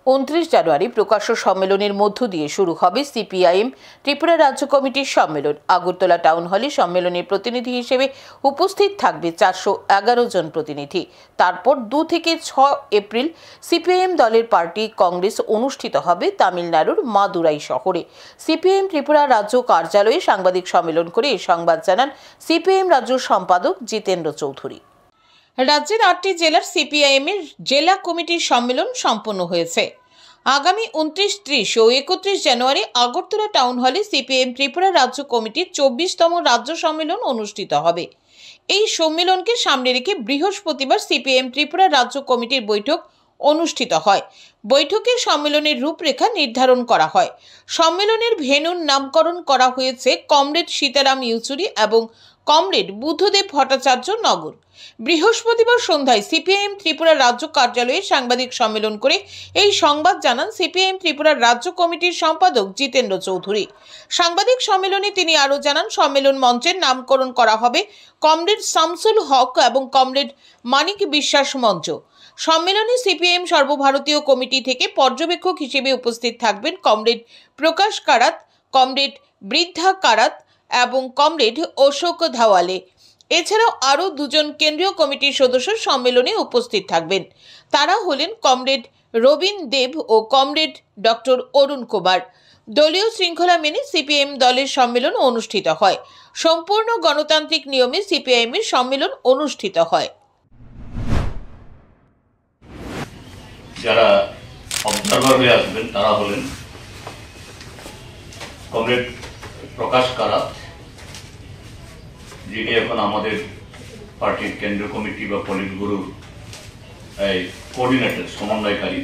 29 জানুয়ারি প্রকাশ্য সম্মেলনের মধ্য দিয়ে শুরু হবে সিপিআইএম ত্রিপুরা রাজ্য কমিটির সম্মেলন। আগরতলা টাউন হলে সম্মেলনের প্রতিনিধি হিসেবে উপস্থিত থাকবে 411 জন প্রতিনিধি। তারপর 2 থেকে 6 এপ্রিল সিপিআইএম দলের পার্টি কংগ্রেস অনুষ্ঠিত হবে তামিলনাড়ুর মাদুরাই শহরে। সিপিআইএম ত্রিপুরা রাজ্য কার্যালয়ে সাংবাদিক সম্মেলন করে এই সংবাদ জানান সিপিআইএম রাজ্য সম্পাদক জিতেন্দ্র চৌধুরী। রাজ্যের 8টি জেলার সিপিআইএম-এর জেলা কমিটির সম্মেলন সম্পন্ন হয়েছে। আগামী 29, 30 ও 31 জানুয়ারি আগরতলা টাউন হলে সিপিআইএম ত্রিপুরা রাজ্য কমিটির 24তম রাজ্য সম্মেলন অনুষ্ঠিত হবে। এই সম্মেলনকে সামনে রেখে বৃহস্পতিবার সিপিআইএম ত্রিপুরা রাজ্য কমিটির বৈঠক অনুষ্ঠিত হয়। বৈঠকে সম্মেলনের রূপরেখা নির্ধারণ করা হয়। সম্মেলনের ভেন্যুর নামকরণ করা হয়েছে কমরেড সীতারাম ইয়েচুরি এবং কমরেড বুদ্ধদেব ভট্টাচার্য নগর। বৃহস্পতিবার সন্ধ্যায় সিপিআইএম ত্রিপুরা রাজ্য কার্যালয়ে সাংবাদিক সম্মেলন করে এই সংবাদ জানান সিপিআইএম ত্রিপুরা রাজ্য কমিটির সম্পাদক জিতেন্দ্র চৌধুরী। সাংবাদিক সম্মেলনে তিনি আরও জানান, সম্মেলন মঞ্চের নামকরণ করা হবে কমরেড শামসুল হক এবং কমরেড মানিক বিশ্বাস মঞ্চ। সম্মেলনে সিপিআইএম সর্বভারতীয় কমিটি থেকে পর্যবেক্ষক হিসেবে উপস্থিত থাকবেন কমরেড প্রকাশ কারাত, কমরেড বৃদ্ধা কারাত এবং কমরেড অশোক ধাওয়ালে। এছাড়াও আরও 2 জন কেন্দ্রীয় কমিটির সদস্য সম্মেলনে উপস্থিত থাকবেন। তারা হলেন কমরেড রবীন দেব ও কমরেড ডক্টর অরুণ কুমার। দলীয় শৃঙ্খলা মেনে সিপিআইএম দলের সম্মেলন অনুষ্ঠিত হয়। সম্পূর্ণ গণতান্ত্রিক নিয়মে সিপিআইএম-এর সম্মেলন অনুষ্ঠিত হয়। যারা অবজারভার হয়ে আসবেন তারা হলেন কমরেড প্রকাশ কারাত, যিনি এখন আমাদের পার্টির কেন্দ্রীয় কমিটি বা পলিট ব্যুরোর কোঅর্ডিনেটর, সমন্বয়কারী।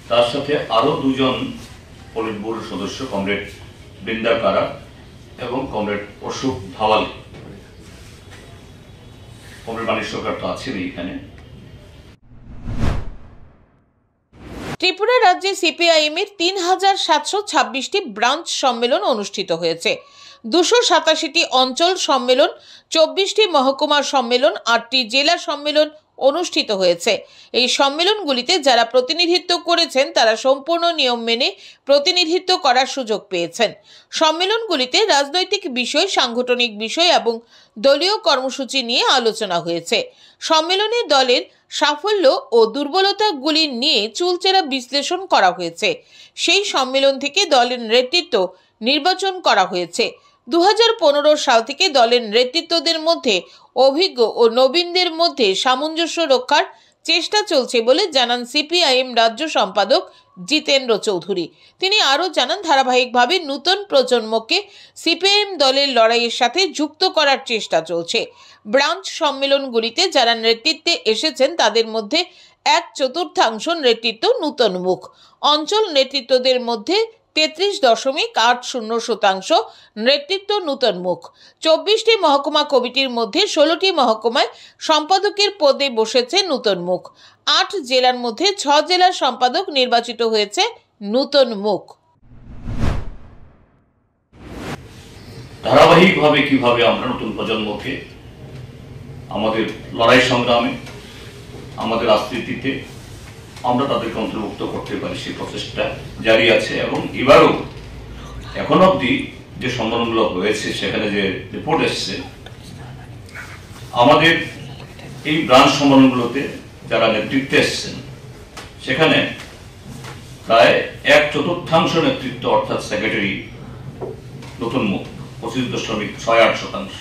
তার সাথে আরও 2 জন পলিট ব্যুরোর সদস্য, কমরেড বৃন্দা কারাত এবং কমরেড অশোক ধাওয়ালে। কমরেড মানিক সরকার তো আছেনই এখানে। ত্রিপুরা রাজ্যে সিপিআইএম-এর 3726টি ব্রাঞ্চ সম্মেলন অনুষ্ঠিত হয়েছে। 287টি অঞ্চল সম্মেলন, 24টি মহকুমা সম্মেলন, 8টি জেলা সম্মেলন অনুষ্ঠিত হয়েছে। এই সম্মেলনগুলিতে যারা প্রতিনিধিত্ব করেছেন তারা সম্পূর্ণ নিয়ম মেনে প্রতিনিধিত্ব করার সুযোগ পেয়েছেন। সম্মেলনগুলিতে রাজনৈতিক বিষয়, সাংগঠনিক বিষয় এবং দলীয় কর্মসূচি নিয়ে আলোচনা হয়েছে। সম্মেলনে দলের সাফল্য ও দুর্বলতাগুলি নিয়ে চুলচেরা বিশ্লেষণ করা হয়েছে। সেই সম্মেলন থেকে দলের নেতৃত্ব নির্বাচন করা হয়েছে। 2015 সাল থেকে দলের নেতৃত্বদের মধ্যে অভিজ্ঞ ও নবীনদের মধ্যে সামঞ্জস্য রক্ষার চেষ্টা চলছে বলে জানান সিপিআইএম রাজ্য সম্পাদক জিতেন্দ্র চৌধুরী। তিনি আরও জানান, ধারাবাহিকভাবে নতুন প্রজন্মকে সিপিআইএম দলের লড়াইয়ের সাথে যুক্ত করার চেষ্টা চলছে। ব্রাঞ্চ সম্মেলনগুলিতে যারা নেতৃত্বে এসেছেন তাদের মধ্যে 1/4 নেতৃত্ব নূতন মুখ। অঞ্চল নেতৃত্বদের মধ্যে 33.80% নেতৃত্ব নূতন মুখ। 24টি মহকুমা কমিটির মধ্যে 16টি মহকুমায় সম্পাদকের পদে বসেছে নূতন মুখ। 8 জেলার মধ্যে 6 জেলার সম্পাদক নির্বাচিত হয়েছে নূতন মুখ। ধারাবাহিকভাবে কিভাবে আমরা নতুন প্রজন্মকে আমাদের লড়াই সংগ্রামে, আমাদের রাজনীতিতে আমরা তাদেরকে অন্তর্ভুক্ত করতে পারি, সেই প্রচেষ্টা জারি আছে। এবং এবারও এখন অবধি যে সম্মেলনগুলো হয়েছে সেখানে যে রিপোর্ট এসছে, আমাদের এই ব্রাঞ্চ সম্মেলনগুলোতে যারা নেতৃত্বে এসছেন সেখানে প্রায় 1/4 নেতৃত্ব, অর্থাৎ সেক্রেটারি নতুন মুখ, 25.68%।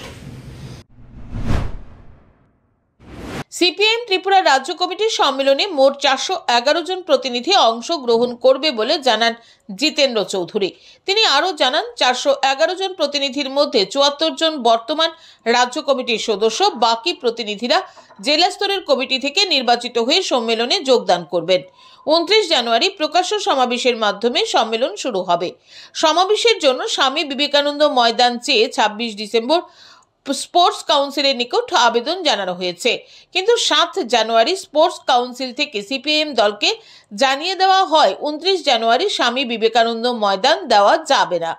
সিপিআইএম ত্রিপুরা রাজ্য কমিটির সম্মেলনে মোট 411 জন প্রতিনিধি অংশগ্রহণ করবে বলে জানান জিতেন্দ্র চৌধুরী। তিনি আরও জানান, 411 জন প্রতিনিধির মধ্যে 74 জন বর্তমান রাজ্য কমিটির সদস্য। বাকি প্রতিনিধিরা জেলা স্তরের কমিটি থেকে নির্বাচিত হয়ে সম্মেলনে যোগদান করবেন। 29 জানুয়ারি প্রকাশ্য সমাবেশের মাধ্যমে সম্মেলন শুরু হবে। সমাবেশের জন্য স্বামী বিবেকানন্দ ময়দান চেয়ে 26 ডিসেম্বর স্পোর্টস কাউন্সিলের নিকট আবেদন জানানো হয়েছে, কিন্তু 7 জানুয়ারি স্পোর্টস কাউন্সিল থেকে সিপিআইএম দলকে জানিয়ে দেওয়া হয় 29 জানুয়ারি স্বামী বিবেকানন্দ ময়দান দেওয়া যাবে না,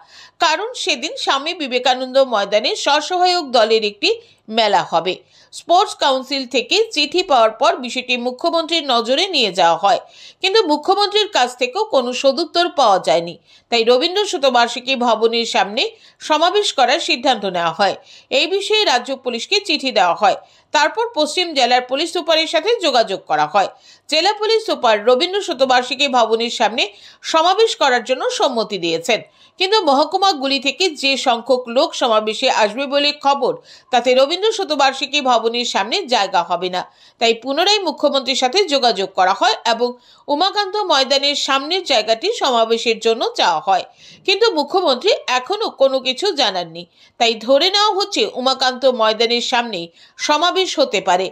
কারণ সেদিন স্বামী বিবেকানন্দ ময়দানে স্বসহায়ক দলের একটি মেলা হবে। স্পোর্টস কাউন্সিল থেকে চিঠি পাওয়ার পর বিষয়টি মুখ্যমন্ত্রীর নজরে নিয়ে যাওয়া হয়, কিন্তু মুখ্যমন্ত্রীর কাছ থেকেও কোনো সদুত্তর পাওয়া যায়নি। তাই রবীন্দ্র শতবার্ষিকী ভবনের সামনে সমাবেশ করার সিদ্ধান্ত নেওয়া হয়। এই বিষয়ে রাজ্য পুলিশকে চিঠি দেওয়া হয়। তারপর পশ্চিম জেলার পুলিশ সুপারের সাথে যোগাযোগ করা হয়। জেলা পুলিশ সুপার রবীন্দ্র শতবার্ষিকী ভবনের সামনে সমাবেশ করার জন্য সম্মতি দিয়েছেন, কিন্তু মহকুমাগুলি থেকে যে সংখ্যক লোক সমাবেশে আসবে বলে খবর, তাতে রবীন্দ্র শতবার্ষিকী ভবনের সামনে জায়গা হবে না। তাই পুনরায় মুখ্যমন্ত্রীর সাথে যোগাযোগ করা হয় এবং উমাকান্ত ময়দানের সামনের জায়গাটি সমাবেশের জন্য চাওয়া হয়, কিন্তু মুখ্যমন্ত্রী এখনো কোনো কিছু জানাননি। তাই ধরে নেওয়া হচ্ছে উমাকান্ত ময়দানের সামনেই সমাবেশ হতে পারে।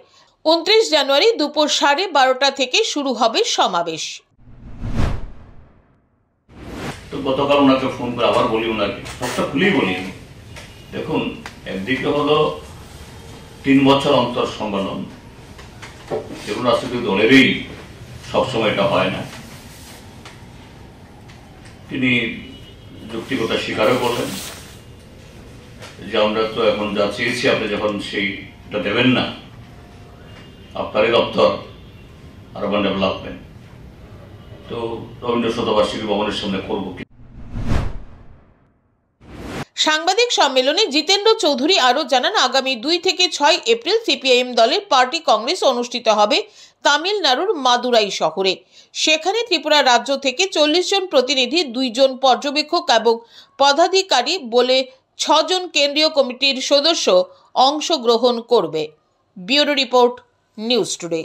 29 জানুয়ারি দুপুর 12:30 থেকে শুরু হবে সমাবেশ। তো গতকাল ওনাকে ফোন করে আবার বলি, ওনাকে সবটা খুলেই বলি। দেখুন, একদিকে হলো 3 বছর অন্তর সম্মেলন, যেগুলো রাজনৈতিক দলেরই সবসময় এটা হয় না। তিনি যুক্তিকতা স্বীকারও করলেন যে আমরা তো এখন যা চেয়েছি আপনি যখন সেইটা দেবেন না, আপনারই দপ্তর আরবান ডেভেলপমেন্ট, তো রবীন্দ্র শতবার্ষিকী ভবনের সামনে করবো। সাংবাদিক সম্মেলনে জিতেন্দ্র চৌধুরী আরও জানান, আগামী 2 থেকে 6 এপ্রিল সিপিআইএম দলের পার্টি কংগ্রেস অনুষ্ঠিত হবে তামিলনাড়ুর মাদুরাই শহরে। সেখানে ত্রিপুরা রাজ্য থেকে 40 জন প্রতিনিধি, 2 জন পর্যবেক্ষক এবং পদাধিকারী বলে 6 জন কেন্দ্রীয় কমিটির সদস্য অংশগ্রহণ করবে। Bureau report, news today.